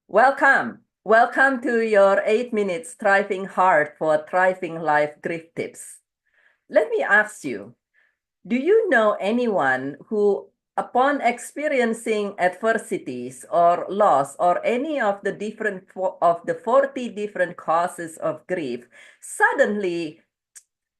Welcome. Welcome to your 8 minutes thriving hard for thriving life grief tips. Let me ask you, do you know anyone who, upon experiencing adversities or loss or any of the different of the 40 different causes of grief, suddenly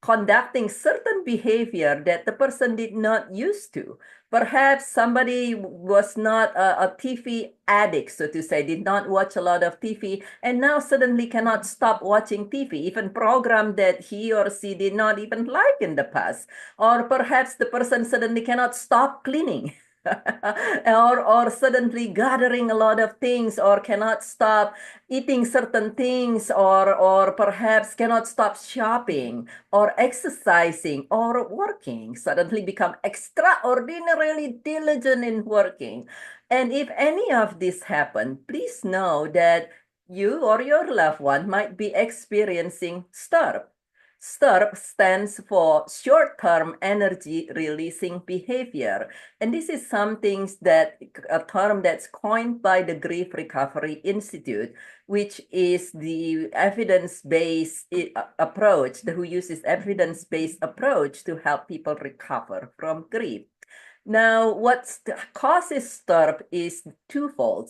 conducting certain behavior that the person did not used to. Perhaps somebody was not a TV addict, so to say, did not watch a lot of TV, and now suddenly cannot stop watching TV, even program that he or she did not even like in the past. Or perhaps the person suddenly cannot stop cleaning. or suddenly gathering a lot of things, or cannot stop eating certain things, or perhaps cannot stop shopping or exercising or working, suddenly become extraordinarily diligent in working. And if any of this happen, please know that you or your loved one might be experiencing STURP. STURP stands for short-term energy releasing behavior. And this is something that a term that's coined by the Grief Recovery Institute, which is the evidence-based approach, who uses evidence-based approach to help people recover from grief. Now, what causes STURP is twofold.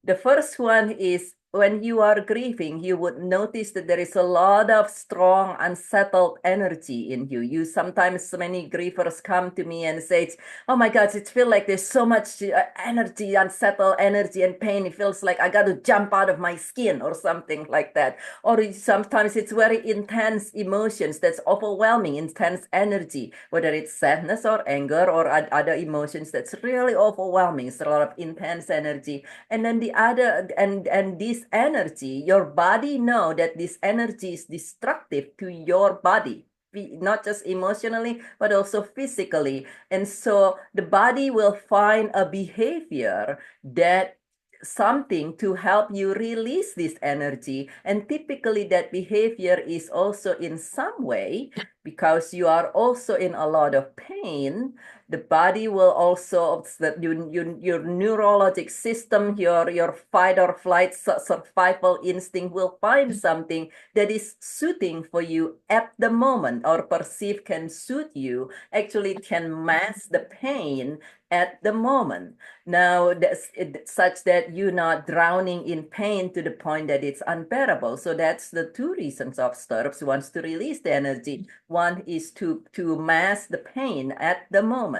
The first one is when you are grieving, you would notice that there is a lot of strong, unsettled energy in you. Sometimes many grievers come to me and say, "Oh my God, it feels like there's so much energy, unsettled energy and pain. It feels like I got to jump out of my skin," or something like that. Or sometimes it's very intense emotions that's overwhelming, intense energy, whether it's sadness or anger or other emotions that's really overwhelming. It's a lot of intense energy. And then the other, and this energy, your body know that this energy is destructive to your body, not just emotionally, but also physically. And so the body will find a behavior that something to help you release this energy. And typically that behavior is also in some way, because you are also in a lot of pain, the body will also, your neurologic system, your fight or flight survival instinct will find something that is suiting for you at the moment, or perceive can suit you, actually can mask the pain at the moment. Now, that's such that you're not drowning in pain to the point that it's unbearable. So that's the two reasons of STURPs. Wants to release the energy. One is to mask the pain at the moment.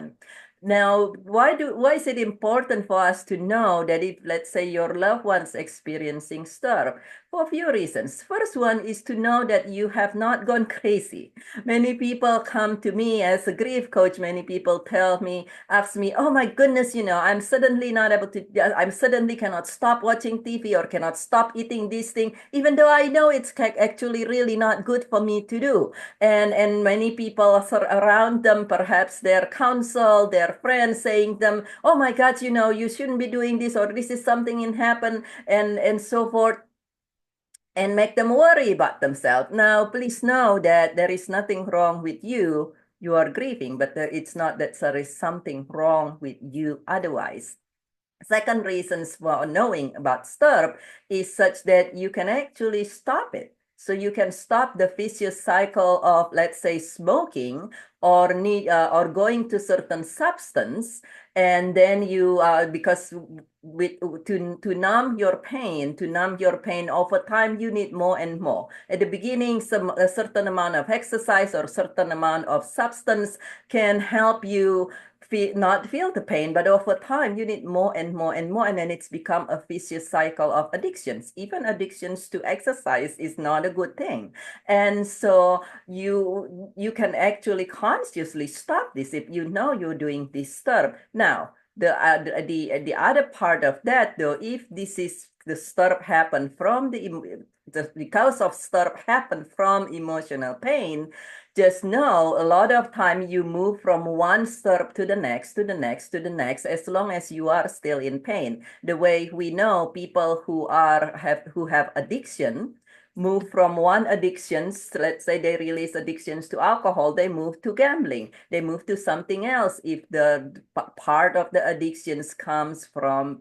Now, why is it important for us to know that if, let's say, your loved one's experiencing STURP? For a few reasons. First one is to know that you have not gone crazy. Many people come to me as a grief coach. Many people ask me, "Oh my goodness, I'm suddenly not able to, I'm suddenly cannot stop watching TV or cannot stop eating this thing, even though I know it's actually really not good for me to do." And many people around them, perhaps their counsel, their friends saying them, "Oh my God, you shouldn't be doing this, or this is something in happen," and so forth, and make them worry about themselves. Now, please know that there is nothing wrong with you. You are grieving, but it's not that there is something wrong with you otherwise. Second reasons for knowing about STURP is such that you can actually stop it. So you can stop the vicious cycle of, let's say, smoking or going to certain substance, and then you because to numb your pain over time, you need more and more. At the beginning, a certain amount of exercise or certain amount of substance can help you not feel the pain, but over time you need more and more and more, and then it's become a vicious cycle of addictions. Even addictions to exercise is not a good thing. And so you can actually consciously stop this if you know you're doing this stuff. Now, the other part of that, though, if this is the STURP happen from because of STURP happen from emotional pain, just know a lot of time you move from one STURP to the next, to the next, to the next, as long as you are still in pain. The way we know people who have addiction move from one addictions, let's say they release addictions to alcohol, they move to gambling, they move to something else if the part of the addictions comes from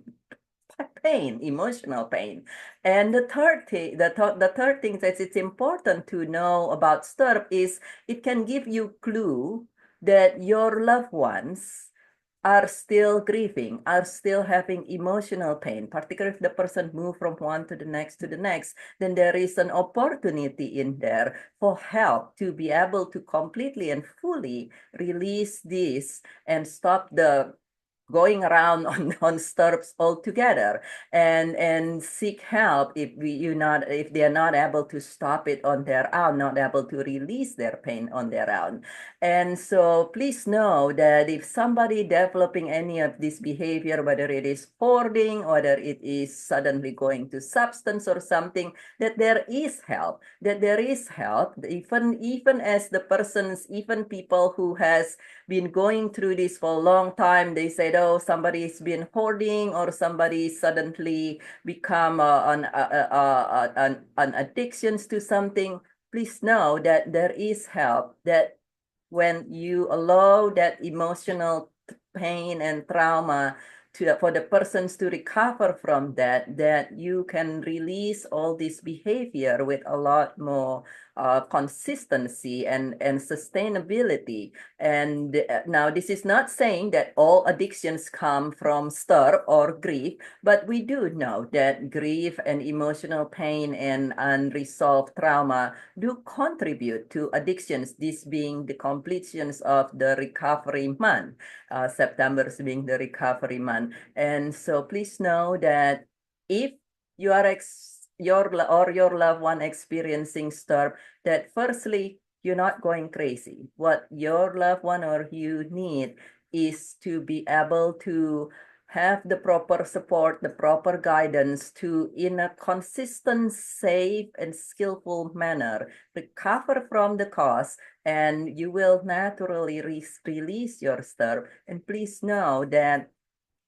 pain, emotional pain. And the third thing, the third thing that it's important to know about STIRP is it can give you clue that your loved ones are still grieving, are still having emotional pain, particularly if the person move from one to the next, then there is an opportunity in there for help to be able to completely and fully release this and stop the going around on stirrups altogether and seek help if they're not able to stop it on their own, not able to release their pain on their own. And so please know that if somebody developing any of this behavior, whether it is hoarding, whether it is suddenly going to substance or something, that there is help, even as the persons, even people who has been going through this for a long time, they said, oh, somebody's been hoarding or somebody suddenly become an addictions to something. Please know that there is help, that when you allow that emotional pain and trauma for the persons to recover from that you can release all this behavior with a lot more consistency and sustainability. And now this is not saying that all addictions come from stir or grief, but we do know that grief and emotional pain and unresolved trauma do contribute to addictions, this being the completions of the recovery month, September being the recovery month. And so please know that if you are your loved one experiencing STIRP, that firstly, you're not going crazy. What your loved one or you need is to be able to have the proper support, the proper guidance to, in a consistent, safe, and skillful manner, recover from the cause, and you will naturally release your STIRP. And please know that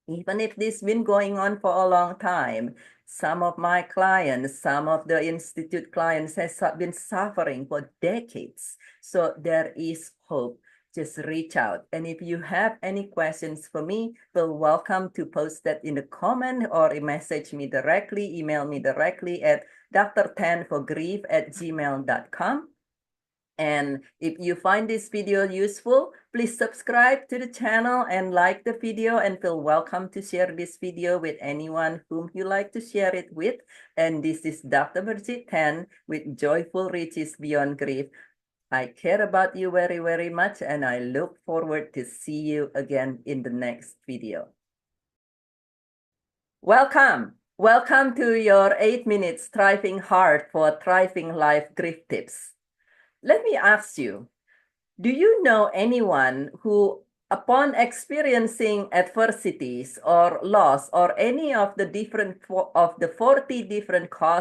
even if this been going on for a long time, some of my clients, some of the Institute clients has been suffering for decades. So there is hope. Just reach out. And if you have any questions for me, feel welcome to post that in the comment or message me directly, email me directly at drtanforgrief@gmail.com. And if you find this video useful, please subscribe to the channel and like the video, and feel welcome to share this video with anyone whom you like to share it with. And this is Dr. BirgitteTan with Joyful Riches Beyond Grief. I care about you very, very much, and I look forward to see you again in the next video. Welcome. Welcome to your 8 minutes Thriving Heart for Thriving Life Grief Tips. Let me ask you, do you know anyone who, upon experiencing adversities or loss or any of the 40 different causes